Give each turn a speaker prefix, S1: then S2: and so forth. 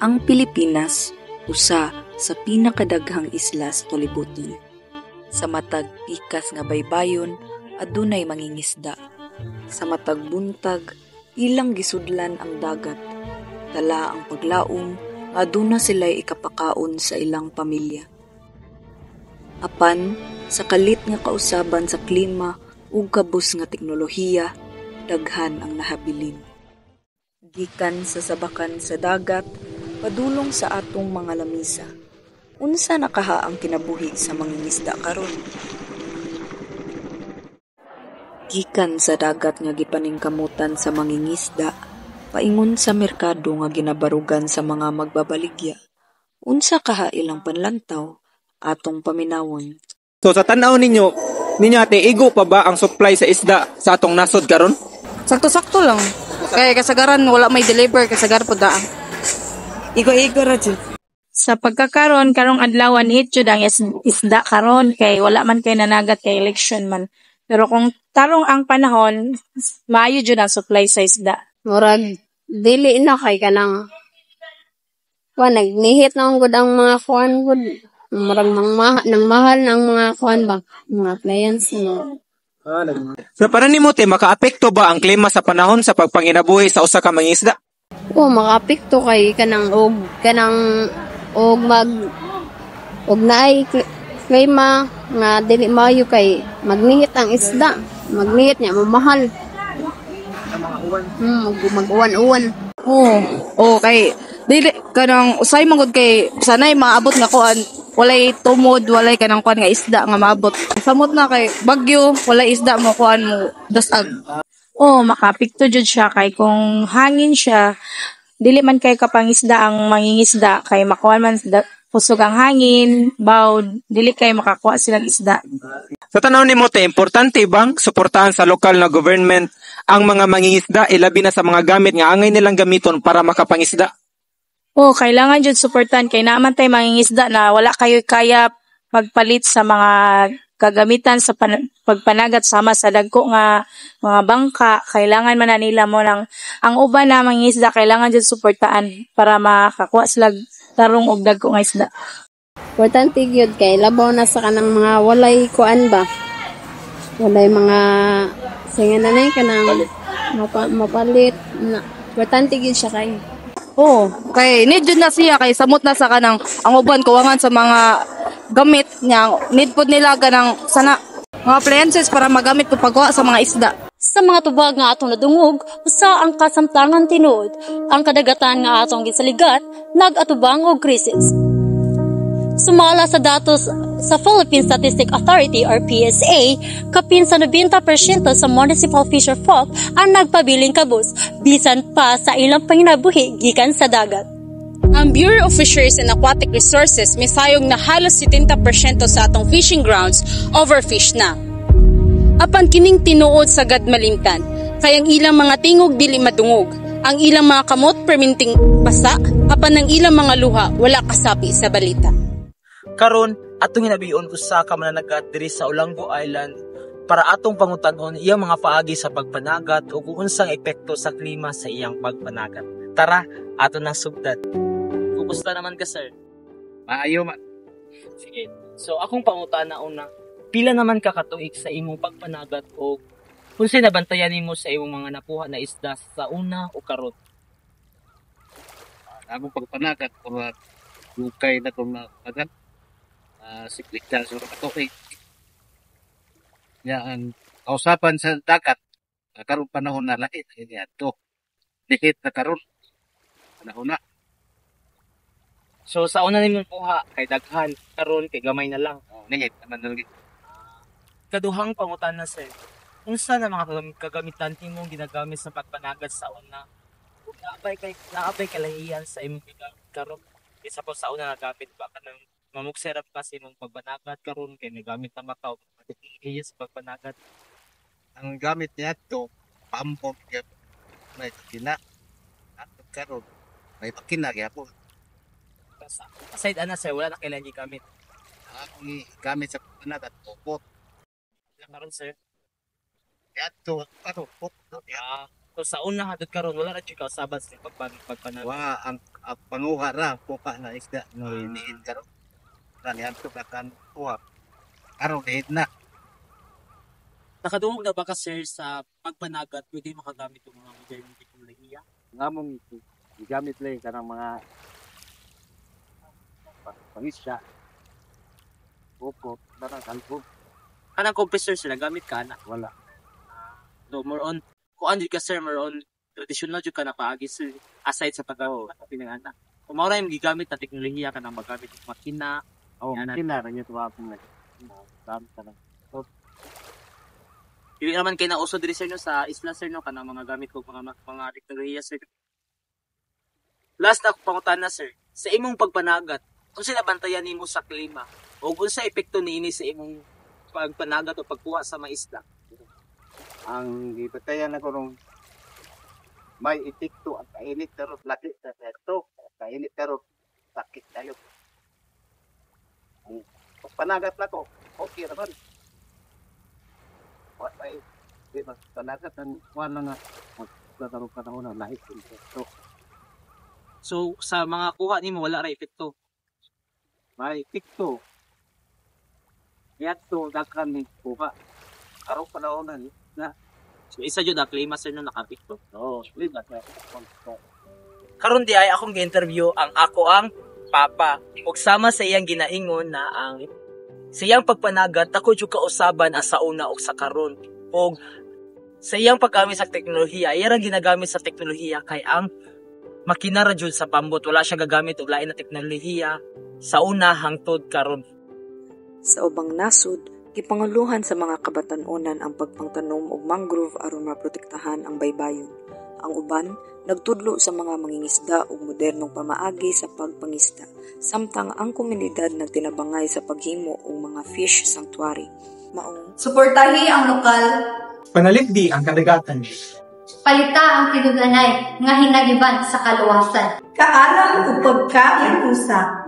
S1: Ang Pilipinas, usa sa pinakadaghang isla sa kalibutan. Sa matag pikas nga baybayon, adunay mangingisda. Sa matag buntag, ilang gisudlan ang dagat. Dala ang paglaom, nga aduna sila'y ikapakaon sa ilang pamilya. Apan, sa kalit nga kausaban sa klima ug kabus nga teknolohiya, daghan ang nahabilin. Gikan sa sabakan sa dagat, padulong sa atong mga lamisa. Unsa nakaha ang kinabuhi sa mangingisda karon? Gikan sa dagat nga gipaningkamutan sa mangingisda, paingon sa merkado nga ginabarugan sa mga magbabaligya. Unsa kaha ilang panlantaw atong paminawon?
S2: So sa tanaw ninyo ate, igo pa ba ang supply sa isda sa atong nasod karon?
S3: Sakto-sakto lang. Kaya kasagaran wala may deliver kasagar po daan. Igo-igo ra jud.
S4: Sa pagkakaron karong adlawan jud ang isda karon kay wala man kay nanagat kay election man. Pero kung tarong ang panahon, maayo jud ang supply sa isda.
S5: Murag dili na kay kanang nagnihit na gud ang mga kuan gud. Murag nang mahal ng mga kuan ba, mga clients no.
S2: So para nimo te makaapekto ba ang klima sa panahon sa pagpanginabuhi sa usa ka mangingisda?
S5: Makaapekto kay kanang naay klima nga dili maayo kay magnihit ang isda. Magnihit niya mamahal. Mag-uwan-uwan.
S3: Kay dili kanang usay mangod kay sanay maabot nga kuan, walay tumod, walay kanang kuan nga isda nga maabot. Samot na kay bagyo, walay isda mo kuan mo dasag.
S4: Makapikto jud siya kay kung hangin siya, dili man kay kapangisda ang mangingisda kay makuha man pusog ang hangin, bawd, dili kay makakuha silang isda.
S2: Sa tanaw nimo te, importante bang suportahan sa lokal na government ang mga mangingisda ilabi na sa mga gamit nga angay nilang gamiton para makapangisda?
S4: Kailangan jud suportan kay naman tay mangingisda na wala kayo kaya pagpalit sa mga kagamitan sa pagpanagat sama sa dagko nga mga bangka. Kailangan man na nila mo lang ang uban na mangingisda, kailangan jud suportaan para makakuha sila tarong og dagko nga isda.
S5: Importante gyud kay labaw na sa kanang mga walay kuan ba. Walay mga singananay kanang mapalit na. Importante gyud siya kay.
S3: Kay need jud na siya kay samot na sa kanang ang uban kuwangan sa mga gamit niya. Need pod nila kanang sana mga appliances para magamit pud pagkuha sa mga isda.
S6: Sa mga tubag nga atong nadungog, usa ang kasamtangan tinuod, ang kadagatan nga atong gisaligat, nag-atubang og krisis. Sumala sa datos sa Philippine Statistic Authority or PSA, kapin sa 90% sa municipal fisher folk ang nagpabiling kabus, bisan pa sa ilang panginabuhi gikan sa dagat.
S7: Ang Bureau of Fisheries and Aquatic Resources misayong na halos 70% sa atong fishing grounds overfish na. Apan kining tinuod sa malimtan, kay ang ilang mga tingog dili madungog, ang ilang mga kamot perminting basa, apan ang ilang mga luha wala kasapi sa balita.
S8: Karon atong hinabiyon usa ka mananagat diri sa Olango Island para atong pangutan-on iyang mga paagi sa pagpanagat ug kung unsang epekto sa klima sa iyang pagpanagat. Tara, aton nang sugdan. Kumusta naman ka, sir?
S2: Maayo man.
S8: Sige. So akong pangutan na una, pila naman ka katuig sa imong pagpanagat o unsay nabantayan nimo sa imong mga nakuha na isda sa una o karon?
S9: Akong pagpanagat para dukay na kung napagat. Siklik na sa katuig. Ang kausapan sa dagat, karon panahon na lahi. Ito, dikit na karon panahon na.
S8: So sa una nimong kuha kay daghan, karon kay gamay na lang.
S9: Ningit naman lang.
S8: Kaduhang pangutan na, sir. Unsa na mga kagamitan nimong ginagamit sa pagpanagat sa una? Naabay kalahiyan sa imong karon. Isa po sa una nagamit ba kanang mamukserap kasi mong pagpanagat karon kay nagamit na makaw pagkakiyas sa pagpanagat.
S9: Ang gamit niya ito, pampong may makina. At karon may makina kaya po.
S8: Aside ana, sir, wala na kailangan gamit.
S9: Ang gamit sa pagpanagat, popot.
S8: Karon, sir.
S9: Kaya ito, popot.
S8: So sa una hadot karon wala ra jud kausaban sa pagpanagat.
S9: Wa ang panguha ra puka na isda no iniin karon. Kanihan to kan kuha. Karon dihit na.
S8: Nakadungog na ba ka sir sa pagpanagat pwede makagamit yung mga modernong teknolohiya?
S10: Ngamong gamit lang kanang mga pangisya. Opo, darang kalbo.
S8: Kanang compressor sila gamit ka na.
S10: Wala.
S8: So more on kuan jud ka sir, more on traditional jud ka na paagi sir aside sa pagpinangana. Kung mao ra yung gigamit na teknolohiya kanang magamit ng makina.
S10: Oh,
S8: Yan,
S10: kina ra niyo tuwapon na. Dami tanang.
S8: Dili naman kay nauso diri sir no sa isla sir no kanang mga gamit ko mga teknolohiya sir. Last na pangutana sir, sa imong pagpanagat, unsa nabantayan nimo sa klima? O unsa epekto niini sa imong pagpanagat o pagkuha sa mga isda?
S10: Ang gipatayan ako nung may itikto at kainit pero laki sa ito. Kainit pero sakit tayo. Ang panagat na ko, okay naman. Ay, di ba, panagat ang wala nga magkakaroon ka na una lahit ito.
S8: So sa mga kuha nimo wala ra epekto.
S10: May itikto. Yato dakan ni kuha. Araw panahonan na.
S8: So isa jud ang klima sir no nakapekto.
S10: Oo, libat na.
S8: Karon di ay akong gi-interview ang ako ang papa ug sama sa iyang ginaingon na ang sa iyang pagpanagat ako jud kausaban ang sa una ug sa karon ug sa iyang paggamit sa teknolohiya iya ra ginagamit sa teknolohiya kay ang makina ra jud sa pambot wala siya gagamit og lain na teknolohiya sa una hangtod karon.
S1: Sa ubang nasud, gipanguluhan sa mga kabatan-onan ang pagpangtanom og mangrove aron maprotektahan ang baybayon. Ang uban nagtudlo sa mga mangingisda ug modernong pamaagi sa pagpangisda, samtang ang komunidad nagtinabangay sa paghimo og mga fish sanctuary. Maong
S11: suportahi ang lokal,
S2: Panaligdi ang kadagatan.
S11: palita ang tinuganay nga hinagiban sa kaluwasan.
S12: Kaalam o pagkain usa